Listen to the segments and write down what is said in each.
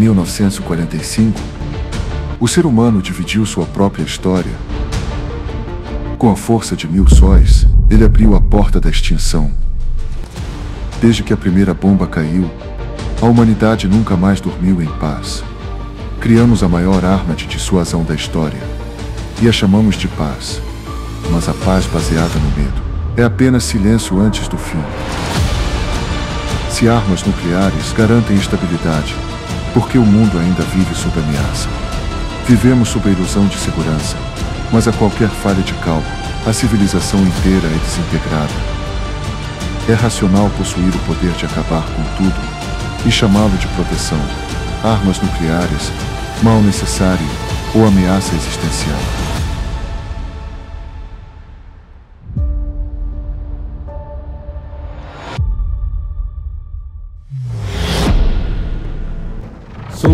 1945, o ser humano dividiu sua própria história. Com a força de 1000 sóis, ele abriu a porta da extinção. Desde que a primeira bomba caiu, a humanidade nunca mais dormiu em paz. Criamos a maior arma de dissuasão da história e a chamamos de paz. Mas a paz baseada no medo é apenas silêncio antes do fim. Se armas nucleares garantem estabilidade, por que o mundo ainda vive sob ameaça? Vivemos sob a ilusão de segurança, mas a qualquer falha de cálculo, a civilização inteira é desintegrada. É racional possuir o poder de acabar com tudo e chamá-lo de proteção, armas nucleares, mal necessário ou ameaça existencial.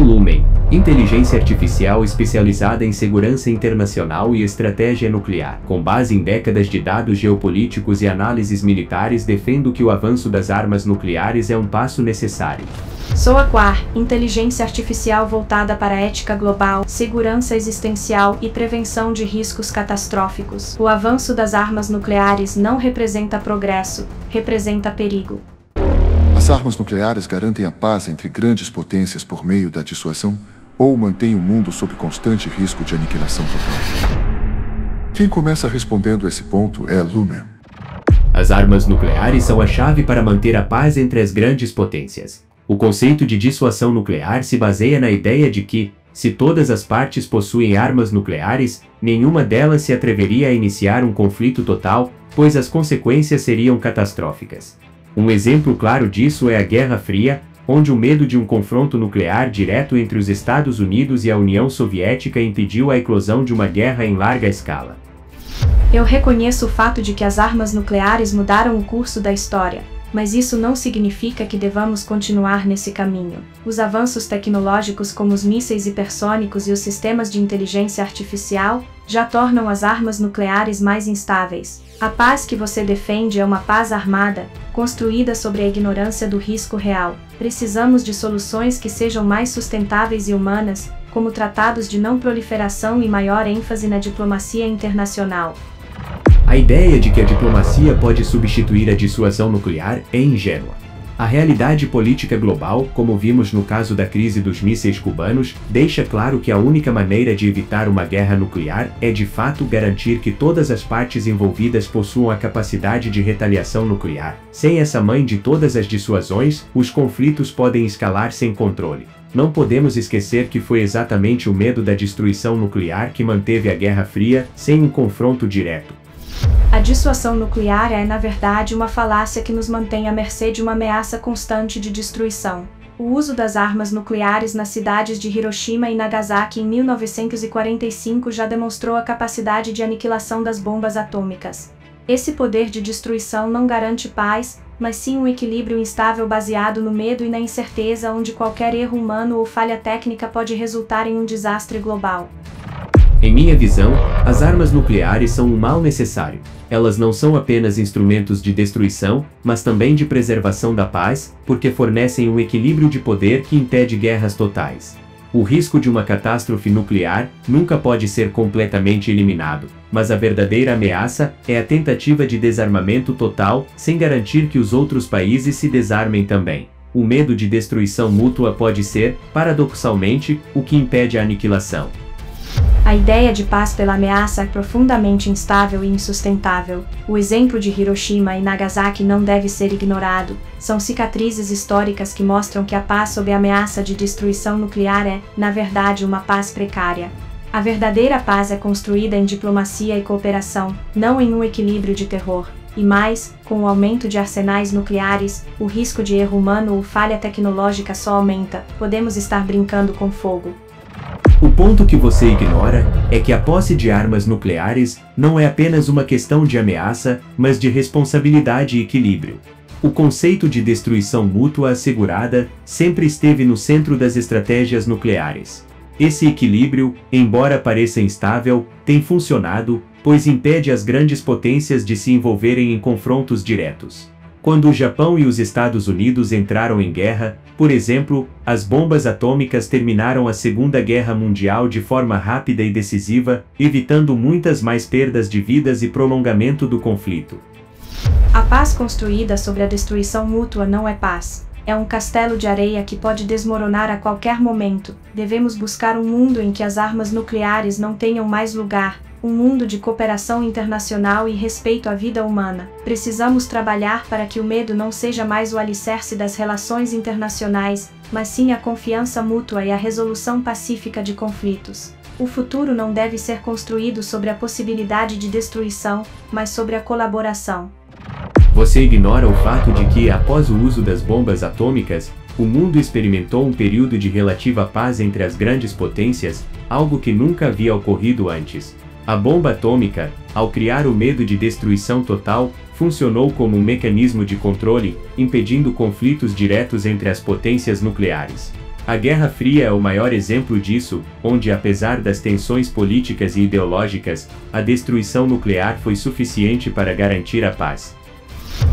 Lumen, inteligência artificial especializada em segurança internacional e estratégia nuclear. Com base em décadas de dados geopolíticos e análises militares, defendo que o avanço das armas nucleares é um passo necessário. Soaquar, inteligência artificial voltada para a ética global, segurança existencial e prevenção de riscos catastróficos. O avanço das armas nucleares não representa progresso, representa perigo. As armas nucleares garantem a paz entre grandes potências por meio da dissuasão ou mantêm o mundo sob constante risco de aniquilação total? Quem começa respondendo esse ponto é Lumen. As armas nucleares são a chave para manter a paz entre as grandes potências. O conceito de dissuasão nuclear se baseia na ideia de que, se todas as partes possuem armas nucleares, nenhuma delas se atreveria a iniciar um conflito total, pois as consequências seriam catastróficas. Um exemplo claro disso é a Guerra Fria, onde o medo de um confronto nuclear direto entre os Estados Unidos e a União Soviética impediu a eclosão de uma guerra em larga escala. Eu reconheço o fato de que as armas nucleares mudaram o curso da história, mas isso não significa que devamos continuar nesse caminho. Os avanços tecnológicos como os mísseis hipersônicos e os sistemas de inteligência artificial já tornam as armas nucleares mais instáveis. A paz que você defende é uma paz armada, construída sobre a ignorância do risco real. Precisamos de soluções que sejam mais sustentáveis e humanas, como tratados de não proliferação e maior ênfase na diplomacia internacional. A ideia de que a diplomacia pode substituir a dissuasão nuclear é ingênua. A realidade política global, como vimos no caso da crise dos mísseis cubanos, deixa claro que a única maneira de evitar uma guerra nuclear é de fato garantir que todas as partes envolvidas possuam a capacidade de retaliação nuclear. Sem essa mãe de todas as dissuasões, os conflitos podem escalar sem controle. Não podemos esquecer que foi exatamente o medo da destruição nuclear que manteve a Guerra Fria sem um confronto direto. A dissuasão nuclear é, na verdade, uma falácia que nos mantém à mercê de uma ameaça constante de destruição. O uso das armas nucleares nas cidades de Hiroshima e Nagasaki em 1945 já demonstrou a capacidade de aniquilação das bombas atômicas. Esse poder de destruição não garante paz, mas sim um equilíbrio instável baseado no medo e na incerteza, onde qualquer erro humano ou falha técnica pode resultar em um desastre global. Em minha visão, as armas nucleares são um mal necessário. Elas não são apenas instrumentos de destruição, mas também de preservação da paz, porque fornecem um equilíbrio de poder que impede guerras totais. O risco de uma catástrofe nuclear nunca pode ser completamente eliminado, mas a verdadeira ameaça é a tentativa de desarmamento total, sem garantir que os outros países se desarmem também. O medo de destruição mútua pode ser, paradoxalmente, o que impede a aniquilação. A ideia de paz pela ameaça é profundamente instável e insustentável. O exemplo de Hiroshima e Nagasaki não deve ser ignorado. São cicatrizes históricas que mostram que a paz sob a ameaça de destruição nuclear é, na verdade, uma paz precária. A verdadeira paz é construída em diplomacia e cooperação, não em um equilíbrio de terror. E mais, com o aumento de arsenais nucleares, o risco de erro humano ou falha tecnológica só aumenta. Podemos estar brincando com fogo. O ponto que você ignora é que a posse de armas nucleares não é apenas uma questão de ameaça, mas de responsabilidade e equilíbrio. O conceito de destruição mútua assegurada sempre esteve no centro das estratégias nucleares. Esse equilíbrio, embora pareça instável, tem funcionado, pois impede as grandes potências de se envolverem em confrontos diretos. Quando o Japão e os Estados Unidos entraram em guerra, por exemplo, as bombas atômicas terminaram a Segunda Guerra Mundial de forma rápida e decisiva, evitando muitas mais perdas de vidas e prolongamento do conflito. A paz construída sobre a destruição mútua não é paz. É um castelo de areia que pode desmoronar a qualquer momento. Devemos buscar um mundo em que as armas nucleares não tenham mais lugar, um mundo de cooperação internacional e respeito à vida humana. Precisamos trabalhar para que o medo não seja mais o alicerce das relações internacionais, mas sim a confiança mútua e a resolução pacífica de conflitos. O futuro não deve ser construído sobre a possibilidade de destruição, mas sobre a colaboração. Você ignora o fato de que, após o uso das bombas atômicas, o mundo experimentou um período de relativa paz entre as grandes potências, algo que nunca havia ocorrido antes. A bomba atômica, ao criar o medo de destruição total, funcionou como um mecanismo de controle, impedindo conflitos diretos entre as potências nucleares. A Guerra Fria é o maior exemplo disso, onde, apesar das tensões políticas e ideológicas, a destruição nuclear foi suficiente para garantir a paz.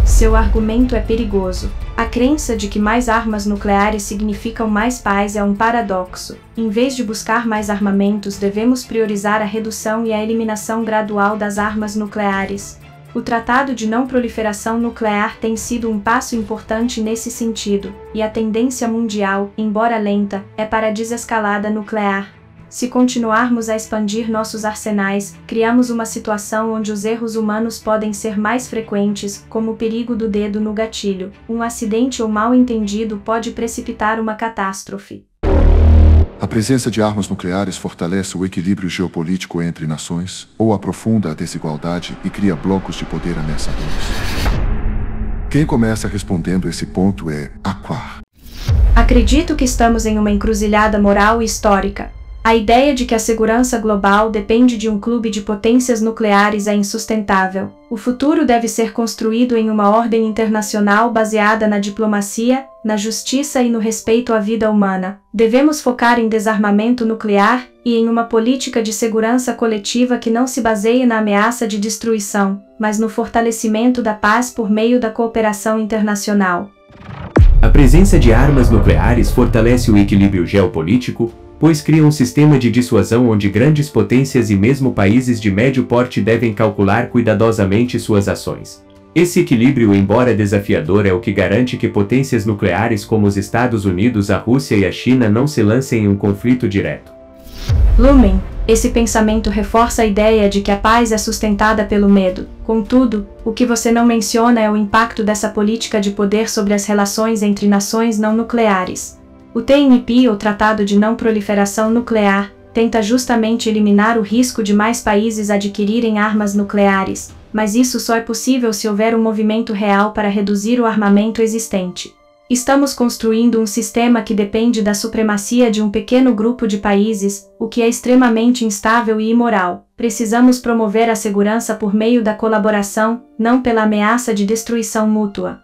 Seu argumento é perigoso. A crença de que mais armas nucleares significam mais paz é um paradoxo. Em vez de buscar mais armamentos, devemos priorizar a redução e a eliminação gradual das armas nucleares. O Tratado de Não Proliferação Nuclear tem sido um passo importante nesse sentido, e a tendência mundial, embora lenta, é para a desescalada nuclear. Se continuarmos a expandir nossos arsenais, criamos uma situação onde os erros humanos podem ser mais frequentes, como o perigo do dedo no gatilho. Um acidente ou mal-entendido pode precipitar uma catástrofe. A presença de armas nucleares fortalece o equilíbrio geopolítico entre nações, ou aprofunda a desigualdade e cria blocos de poder ameaçadores. Quem começa respondendo esse ponto é Aquar. Acredito que estamos em uma encruzilhada moral e histórica. A ideia de que a segurança global depende de um clube de potências nucleares é insustentável. O futuro deve ser construído em uma ordem internacional baseada na diplomacia, na justiça e no respeito à vida humana. Devemos focar em desarmamento nuclear e em uma política de segurança coletiva que não se baseie na ameaça de destruição, mas no fortalecimento da paz por meio da cooperação internacional. A presença de armas nucleares fortalece o equilíbrio geopolítico, pois cria um sistema de dissuasão onde grandes potências e mesmo países de médio porte devem calcular cuidadosamente suas ações. Esse equilíbrio, embora desafiador, é o que garante que potências nucleares como os Estados Unidos, a Rússia e a China não se lancem em um conflito direto. Lumen, esse pensamento reforça a ideia de que a paz é sustentada pelo medo. Contudo, o que você não menciona é o impacto dessa política de poder sobre as relações entre nações não nucleares. O TNP, ou Tratado de Não Proliferação Nuclear, tenta justamente eliminar o risco de mais países adquirirem armas nucleares, mas isso só é possível se houver um movimento real para reduzir o armamento existente. Estamos construindo um sistema que depende da supremacia de um pequeno grupo de países, o que é extremamente instável e imoral. Precisamos promover a segurança por meio da colaboração, não pela ameaça de destruição mútua.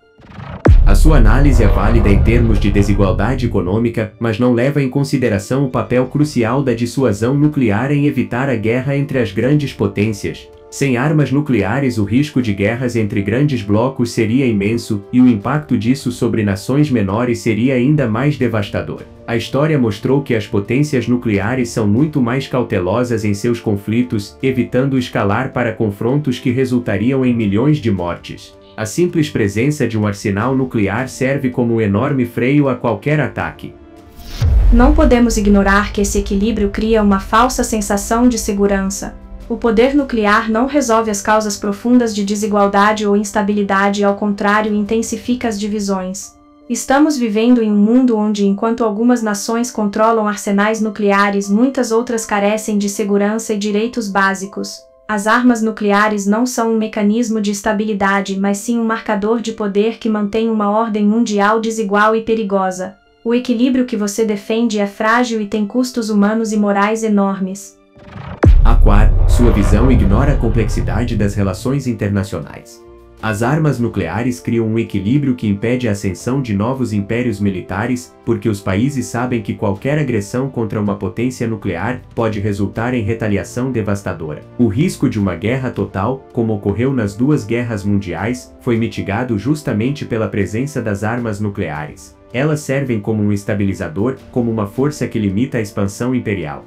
A sua análise é válida em termos de desigualdade econômica, mas não leva em consideração o papel crucial da dissuasão nuclear em evitar a guerra entre as grandes potências. Sem armas nucleares, o risco de guerras entre grandes blocos seria imenso, e o impacto disso sobre nações menores seria ainda mais devastador. A história mostrou que as potências nucleares são muito mais cautelosas em seus conflitos, evitando escalar para confrontos que resultariam em milhões de mortes. A simples presença de um arsenal nuclear serve como um enorme freio a qualquer ataque. Não podemos ignorar que esse equilíbrio cria uma falsa sensação de segurança. O poder nuclear não resolve as causas profundas de desigualdade ou instabilidade, ao contrário, intensifica as divisões. Estamos vivendo em um mundo onde, enquanto algumas nações controlam arsenais nucleares, muitas outras carecem de segurança e direitos básicos. As armas nucleares não são um mecanismo de estabilidade, mas sim um marcador de poder que mantém uma ordem mundial desigual e perigosa. O equilíbrio que você defende é frágil e tem custos humanos e morais enormes. Aquar, sua visão ignora a complexidade das relações internacionais. As armas nucleares criam um equilíbrio que impede a ascensão de novos impérios militares, porque os países sabem que qualquer agressão contra uma potência nuclear pode resultar em retaliação devastadora. O risco de uma guerra total, como ocorreu nas duas guerras mundiais, foi mitigado justamente pela presença das armas nucleares. Elas servem como um estabilizador, como uma força que limita a expansão imperial.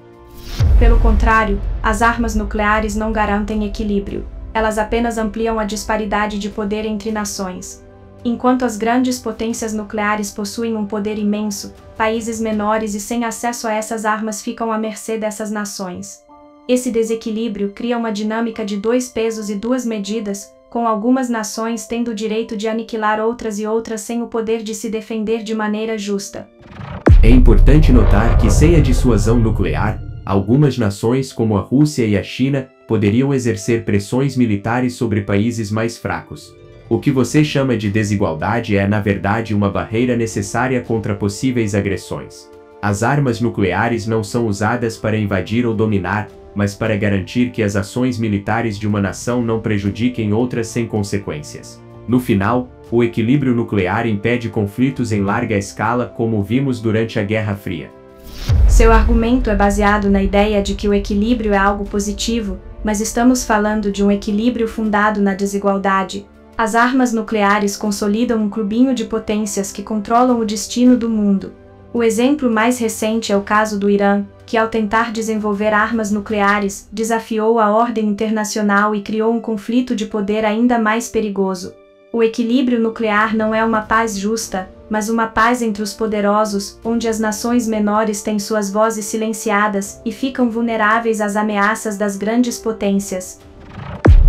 Pelo contrário, as armas nucleares não garantem equilíbrio. Elas apenas ampliam a disparidade de poder entre nações. Enquanto as grandes potências nucleares possuem um poder imenso, países menores e sem acesso a essas armas ficam à mercê dessas nações. Esse desequilíbrio cria uma dinâmica de dois pesos e duas medidas, com algumas nações tendo o direito de aniquilar outras e outras sem o poder de se defender de maneira justa. É importante notar que sem a dissuasão nuclear, algumas nações como a Rússia e a China poderiam exercer pressões militares sobre países mais fracos. O que você chama de desigualdade é, na verdade, uma barreira necessária contra possíveis agressões. As armas nucleares não são usadas para invadir ou dominar, mas para garantir que as ações militares de uma nação não prejudiquem outras sem consequências. No final, o equilíbrio nuclear impede conflitos em larga escala, como vimos durante a Guerra Fria. Seu argumento é baseado na ideia de que o equilíbrio é algo positivo, mas estamos falando de um equilíbrio fundado na desigualdade. As armas nucleares consolidam um clubinho de potências que controlam o destino do mundo. O exemplo mais recente é o caso do Irã, que ao tentar desenvolver armas nucleares, desafiou a ordem internacional e criou um conflito de poder ainda mais perigoso. O equilíbrio nuclear não é uma paz justa, mas uma paz entre os poderosos, onde as nações menores têm suas vozes silenciadas e ficam vulneráveis às ameaças das grandes potências.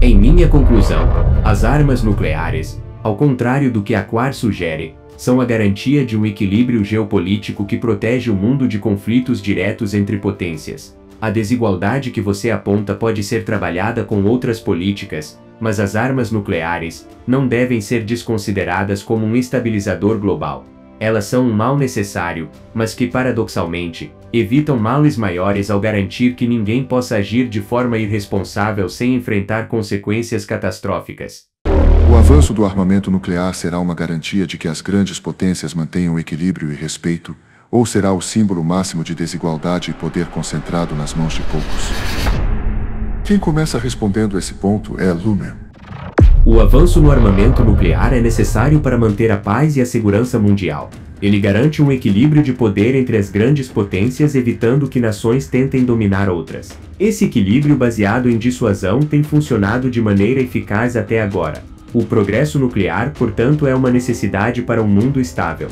Em minha conclusão, as armas nucleares, ao contrário do que a Quar sugere, são a garantia de um equilíbrio geopolítico que protege o mundo de conflitos diretos entre potências. A desigualdade que você aponta pode ser trabalhada com outras políticas, mas as armas nucleares não devem ser desconsideradas como um estabilizador global. Elas são um mal necessário, mas que, paradoxalmente, evitam males maiores ao garantir que ninguém possa agir de forma irresponsável sem enfrentar consequências catastróficas. O avanço do armamento nuclear será uma garantia de que as grandes potências mantenham equilíbrio e respeito, ou será o símbolo máximo de desigualdade e poder concentrado nas mãos de poucos? Quem começa respondendo esse ponto é Lumen. O avanço no armamento nuclear é necessário para manter a paz e a segurança mundial. Ele garante um equilíbrio de poder entre as grandes potências, evitando que nações tentem dominar outras. Esse equilíbrio baseado em dissuasão tem funcionado de maneira eficaz até agora. O progresso nuclear, portanto, é uma necessidade para um mundo estável.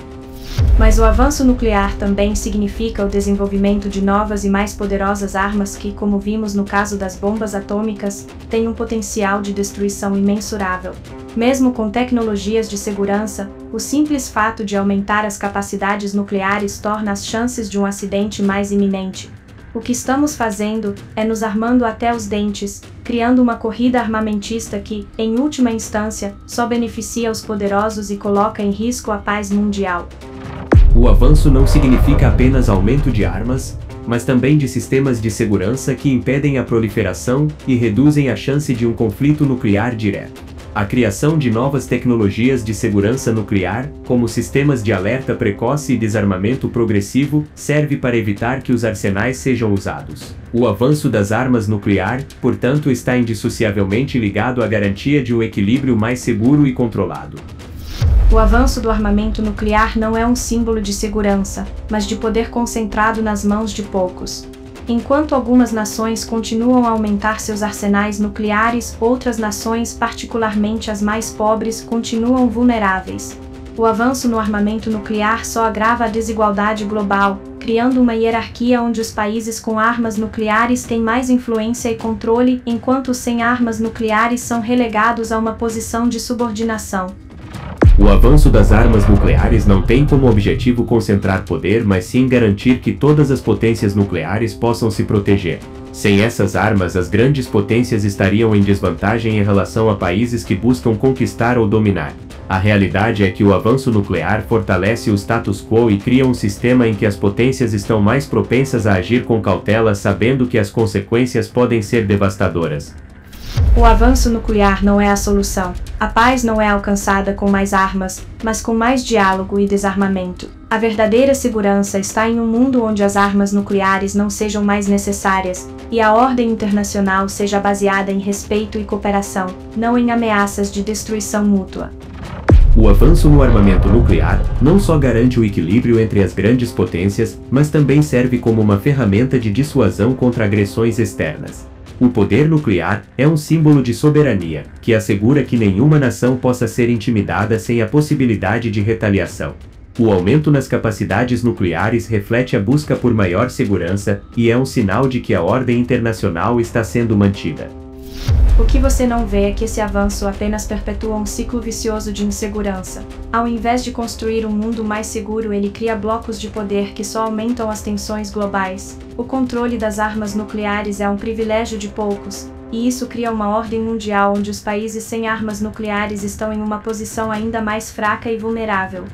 Mas o avanço nuclear também significa o desenvolvimento de novas e mais poderosas armas que, como vimos no caso das bombas atômicas, têm um potencial de destruição imensurável. Mesmo com tecnologias de segurança, o simples fato de aumentar as capacidades nucleares torna as chances de um acidente mais iminente. O que estamos fazendo é nos armando até os dentes, criando uma corrida armamentista que, em última instância, só beneficia os poderosos e coloca em risco a paz mundial. O avanço não significa apenas aumento de armas, mas também de sistemas de segurança que impedem a proliferação e reduzem a chance de um conflito nuclear direto. A criação de novas tecnologias de segurança nuclear, como sistemas de alerta precoce e desarmamento progressivo, serve para evitar que os arsenais sejam usados. O avanço das armas nuclear, portanto, está indissociavelmente ligado à garantia de um equilíbrio mais seguro e controlado. O avanço do armamento nuclear não é um símbolo de segurança, mas de poder concentrado nas mãos de poucos. Enquanto algumas nações continuam a aumentar seus arsenais nucleares, outras nações, particularmente as mais pobres, continuam vulneráveis. O avanço no armamento nuclear só agrava a desigualdade global, criando uma hierarquia onde os países com armas nucleares têm mais influência e controle, enquanto os sem armas nucleares são relegados a uma posição de subordinação. O avanço das armas nucleares não tem como objetivo concentrar poder, mas sim garantir que todas as potências nucleares possam se proteger. Sem essas armas, as grandes potências estariam em desvantagem em relação a países que buscam conquistar ou dominar. A realidade é que o avanço nuclear fortalece o status quo e cria um sistema em que as potências estão mais propensas a agir com cautela, sabendo que as consequências podem ser devastadoras. O avanço nuclear não é a solução. A paz não é alcançada com mais armas, mas com mais diálogo e desarmamento. A verdadeira segurança está em um mundo onde as armas nucleares não sejam mais necessárias, e a ordem internacional seja baseada em respeito e cooperação, não em ameaças de destruição mútua. O avanço no armamento nuclear não só garante o equilíbrio entre as grandes potências, mas também serve como uma ferramenta de dissuasão contra agressões externas. O poder nuclear é um símbolo de soberania, que assegura que nenhuma nação possa ser intimidada sem a possibilidade de retaliação. O aumento nas capacidades nucleares reflete a busca por maior segurança e é um sinal de que a ordem internacional está sendo mantida. O que você não vê é que esse avanço apenas perpetua um ciclo vicioso de insegurança. Ao invés de construir um mundo mais seguro, ele cria blocos de poder que só aumentam as tensões globais. O controle das armas nucleares é um privilégio de poucos, e isso cria uma ordem mundial onde os países sem armas nucleares estão em uma posição ainda mais fraca e vulnerável.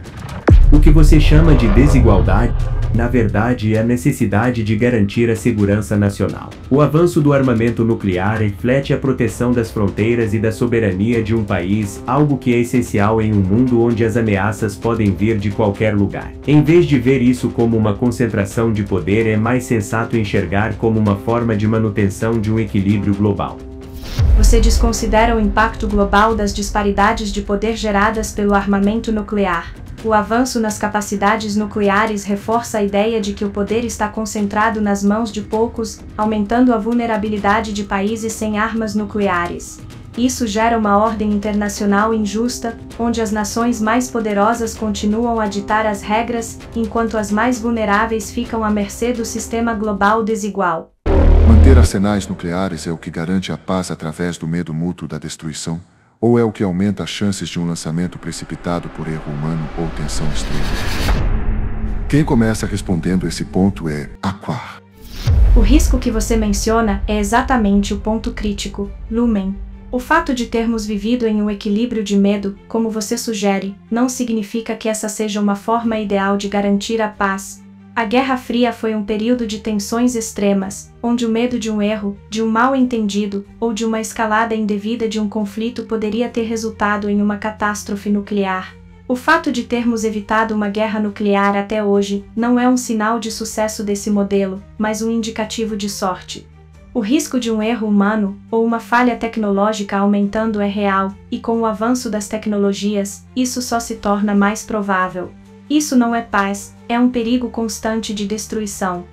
O que você chama de desigualdade, na verdade, é a necessidade de garantir a segurança nacional. O avanço do armamento nuclear reflete a proteção das fronteiras e da soberania de um país, algo que é essencial em um mundo onde as ameaças podem vir de qualquer lugar. Em vez de ver isso como uma concentração de poder, é mais sensato enxergar como uma forma de manutenção de um equilíbrio global. Você desconsidera o impacto global das disparidades de poder geradas pelo armamento nuclear. O avanço nas capacidades nucleares reforça a ideia de que o poder está concentrado nas mãos de poucos, aumentando a vulnerabilidade de países sem armas nucleares. Isso gera uma ordem internacional injusta, onde as nações mais poderosas continuam a ditar as regras, enquanto as mais vulneráveis ficam à mercê do sistema global desigual. Manter arsenais nucleares é o que garante a paz através do medo mútuo da destruição? Ou é o que aumenta as chances de um lançamento precipitado por erro humano ou tensão extrema? Quem começa respondendo esse ponto é Aquar. O risco que você menciona é exatamente o ponto crítico, Lumen. O fato de termos vivido em um equilíbrio de medo, como você sugere, não significa que essa seja uma forma ideal de garantir a paz. A Guerra Fria foi um período de tensões extremas, onde o medo de um erro, de um mal-entendido, ou de uma escalada indevida de um conflito poderia ter resultado em uma catástrofe nuclear. O fato de termos evitado uma guerra nuclear até hoje não é um sinal de sucesso desse modelo, mas um indicativo de sorte. O risco de um erro humano, ou uma falha tecnológica aumentando é real, e com o avanço das tecnologias, isso só se torna mais provável. Isso não é paz, é um perigo constante de destruição.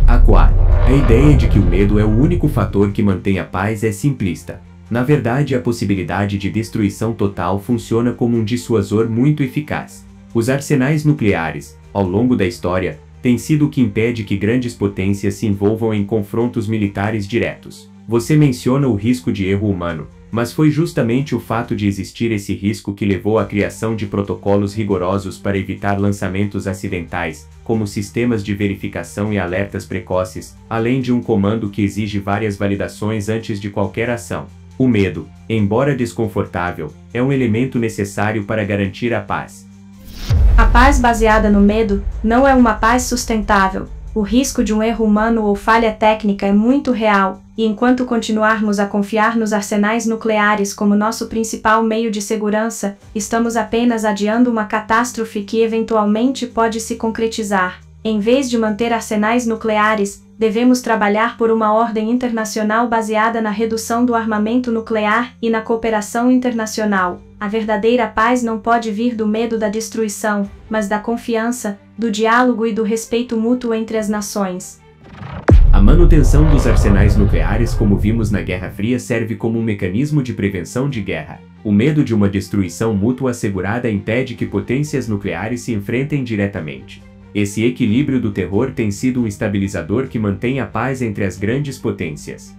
Aquar. A ideia de que o medo é o único fator que mantém a paz é simplista. Na verdade, a possibilidade de destruição total funciona como um dissuasor muito eficaz. Os arsenais nucleares, ao longo da história, têm sido o que impede que grandes potências se envolvam em confrontos militares diretos. Você menciona o risco de erro humano, mas foi justamente o fato de existir esse risco que levou à criação de protocolos rigorosos para evitar lançamentos acidentais, como sistemas de verificação e alertas precoces, além de um comando que exige várias validações antes de qualquer ação. O medo, embora desconfortável, é um elemento necessário para garantir a paz. A paz baseada no medo não é uma paz sustentável. O risco de um erro humano ou falha técnica é muito real, e enquanto continuarmos a confiar nos arsenais nucleares como nosso principal meio de segurança, estamos apenas adiando uma catástrofe que eventualmente pode se concretizar. Em vez de manter arsenais nucleares, devemos trabalhar por uma ordem internacional baseada na redução do armamento nuclear e na cooperação internacional. A verdadeira paz não pode vir do medo da destruição, mas da confiança, do diálogo e do respeito mútuo entre as nações. A manutenção dos arsenais nucleares, como vimos na Guerra Fria, serve como um mecanismo de prevenção de guerra. O medo de uma destruição mútua assegurada impede que potências nucleares se enfrentem diretamente. Esse equilíbrio do terror tem sido um estabilizador que mantém a paz entre as grandes potências.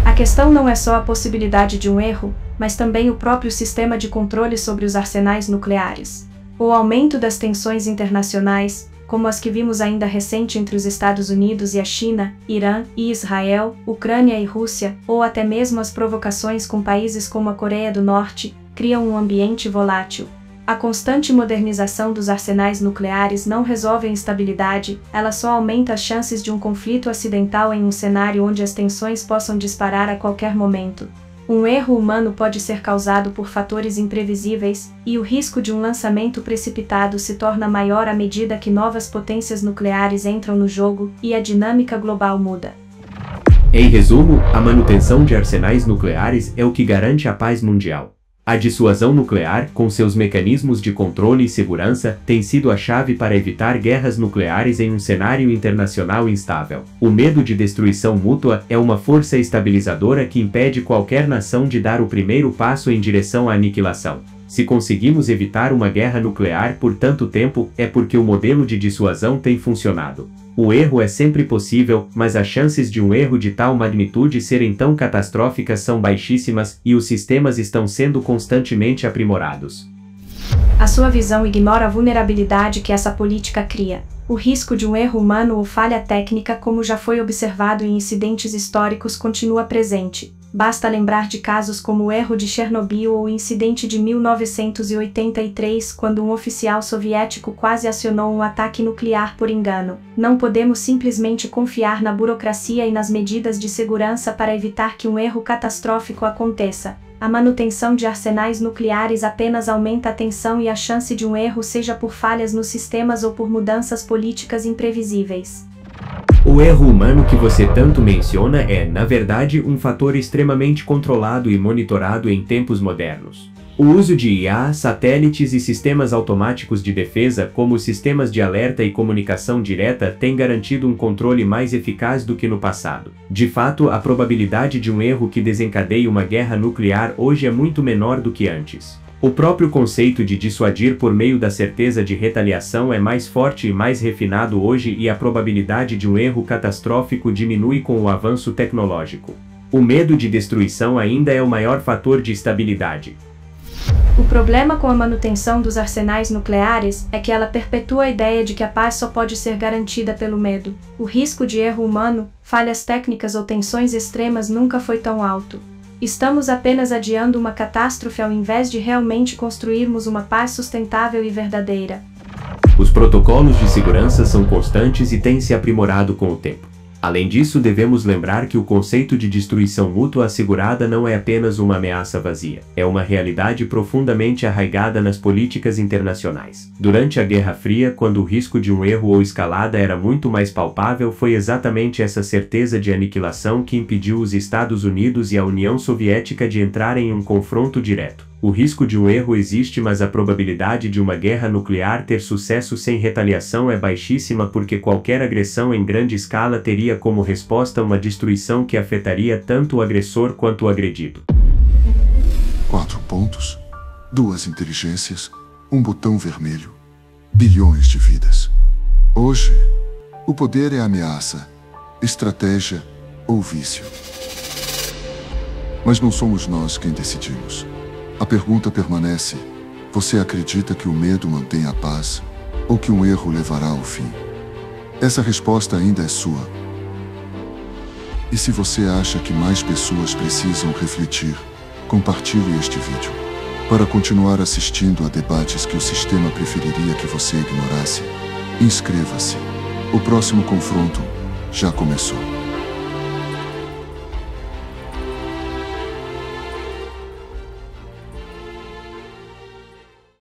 A questão não é só a possibilidade de um erro, mas também o próprio sistema de controle sobre os arsenais nucleares. O aumento das tensões internacionais, como as que vimos ainda recente entre os Estados Unidos e a China, Irã e Israel, Ucrânia e Rússia, ou até mesmo as provocações com países como a Coreia do Norte, criam um ambiente volátil. A constante modernização dos arsenais nucleares não resolve a instabilidade, ela só aumenta as chances de um conflito acidental em um cenário onde as tensões possam disparar a qualquer momento. Um erro humano pode ser causado por fatores imprevisíveis, e o risco de um lançamento precipitado se torna maior à medida que novas potências nucleares entram no jogo e a dinâmica global muda. Em resumo, a manutenção de arsenais nucleares é o que garante a paz mundial. A dissuasão nuclear, com seus mecanismos de controle e segurança, tem sido a chave para evitar guerras nucleares em um cenário internacional instável. O medo de destruição mútua é uma força estabilizadora que impede qualquer nação de dar o primeiro passo em direção à aniquilação. Se conseguimos evitar uma guerra nuclear por tanto tempo, é porque o modelo de dissuasão tem funcionado. O erro é sempre possível, mas as chances de um erro de tal magnitude serem tão catastróficas são baixíssimas, e os sistemas estão sendo constantemente aprimorados. A sua visão ignora a vulnerabilidade que essa política cria. O risco de um erro humano ou falha técnica, como já foi observado em incidentes históricos, continua presente. Basta lembrar de casos como o erro de Chernobyl ou o incidente de 1983, quando um oficial soviético quase acionou um ataque nuclear por engano. Não podemos simplesmente confiar na burocracia e nas medidas de segurança para evitar que um erro catastrófico aconteça. A manutenção de arsenais nucleares apenas aumenta a tensão e a chance de um erro, seja por falhas nos sistemas ou por mudanças políticas imprevisíveis. O erro humano que você tanto menciona é, na verdade, um fator extremamente controlado e monitorado em tempos modernos. O uso de IA, satélites e sistemas automáticos de defesa, como os sistemas de alerta e comunicação direta, tem garantido um controle mais eficaz do que no passado. De fato, a probabilidade de um erro que desencadeie uma guerra nuclear hoje é muito menor do que antes. O próprio conceito de dissuadir por meio da certeza de retaliação é mais forte e mais refinado hoje, e a probabilidade de um erro catastrófico diminui com o avanço tecnológico. O medo de destruição ainda é o maior fator de estabilidade. O problema com a manutenção dos arsenais nucleares é que ela perpetua a ideia de que a paz só pode ser garantida pelo medo. O risco de erro humano, falhas técnicas ou tensões extremas nunca foi tão alto. Estamos apenas adiando uma catástrofe ao invés de realmente construirmos uma paz sustentável e verdadeira. Os protocolos de segurança são constantes e têm se aprimorado com o tempo. Além disso, devemos lembrar que o conceito de destruição mútua assegurada não é apenas uma ameaça vazia, é uma realidade profundamente arraigada nas políticas internacionais. Durante a Guerra Fria, quando o risco de um erro ou escalada era muito mais palpável, foi exatamente essa certeza de aniquilação que impediu os Estados Unidos e a União Soviética de entrarem em um confronto direto. O risco de um erro existe, mas a probabilidade de uma guerra nuclear ter sucesso sem retaliação é baixíssima, porque qualquer agressão em grande escala teria como resposta uma destruição que afetaria tanto o agressor quanto o agredido. 4 pontos, 2 inteligências, um botão vermelho, bilhões de vidas. Hoje, o poder é ameaça, estratégia ou vício. Mas não somos nós quem decidimos. A pergunta permanece: você acredita que o medo mantém a paz, ou que um erro levará ao fim? Essa resposta ainda é sua. E se você acha que mais pessoas precisam refletir, compartilhe este vídeo. Para continuar assistindo a debates que o sistema preferiria que você ignorasse, inscreva-se. O próximo confronto já começou.